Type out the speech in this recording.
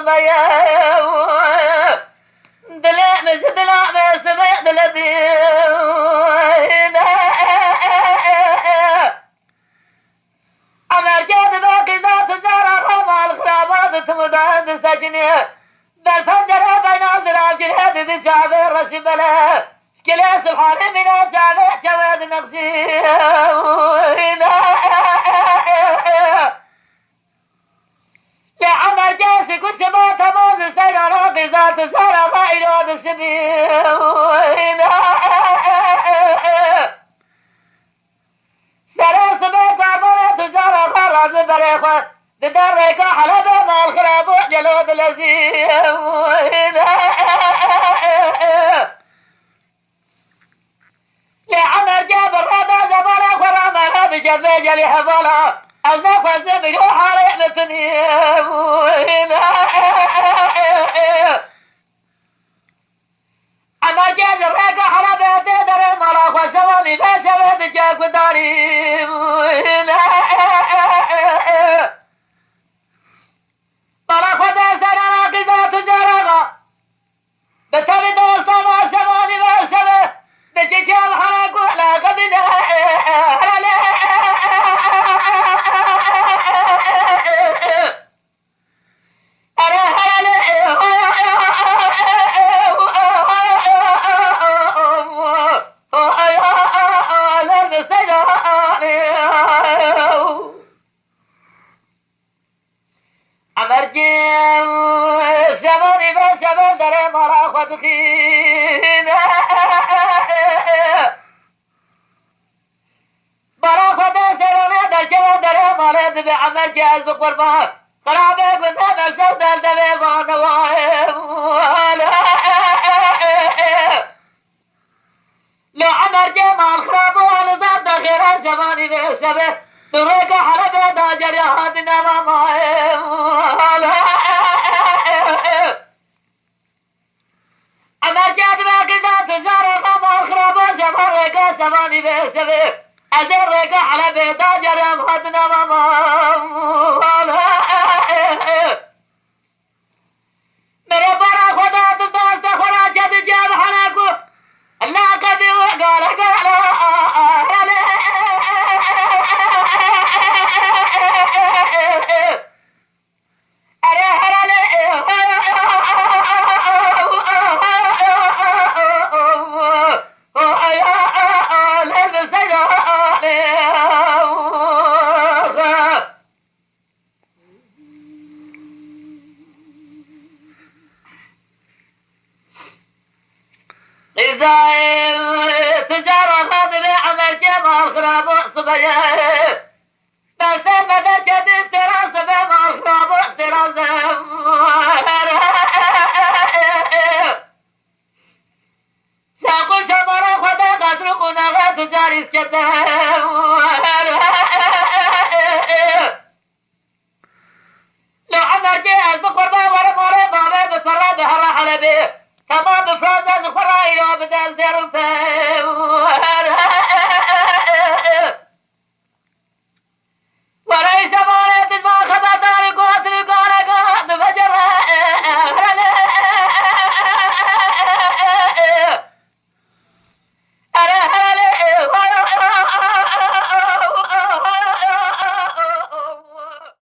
صبيا دلا صبيا دلا عمر جاد باقي ذات جارة رمى الخرابات تمدان سجني بالفجر بين أزرع جهاد ذي شعبي رشي بلا شكلي سبحانه من شعبي شواد نقشي يا عمر جاسي كل سما تموز سيرا راقي ذات سارة غائرة السبيل سلام سبيك عمر تجارة خراج بريخوان تدرك حلبة مع الخراب جلود الأزيم لعمر جاب الرابع زبالة خرامة هذا جذي جلي حفالة أزناف الزبي روح رحمتني عمر جاز الرقا حلبة تدري ملاخ وسوالي بسبب جاك وداري ملاخ وداري راقزة تجارة بتبي دوستا ما سوالي بسبب بجيك الحرق ولا قدنا أمرجي سبوني بسبب دري مرا خدخين مرا خدا سرنا درجة دري مرا دبي أمرجي أزب قربان خرابي قلنا بسر دل دبي بانواهم لو أمرجي ما الخراب ونظام دخيرا سبوني بسبب تريك حلبة داجر يهادنا ماماهم أمر جاد باقي ذات زار خما خرابا سفر ريكا سماني بسبب أزر ريكا حلبة داجر يهادنا ماماهم मेरे बड़ा खुदा तू दोस्त खुदा जद जब हना को अल्लाह का दे गाला गाला अरे हराले ओ आया लल सजाले إذا تجارة خاطبة عمل جمال خراب صبيا بس المدى جد استراس بما خراب استراس ساقو شمرا خدا قدر قناغا تجاري سكتا لو عمر جهاز بقربا ورا مورا بابا بفرا بهرا حلبي تمام بفرازة زخرا إلى بدل زيرو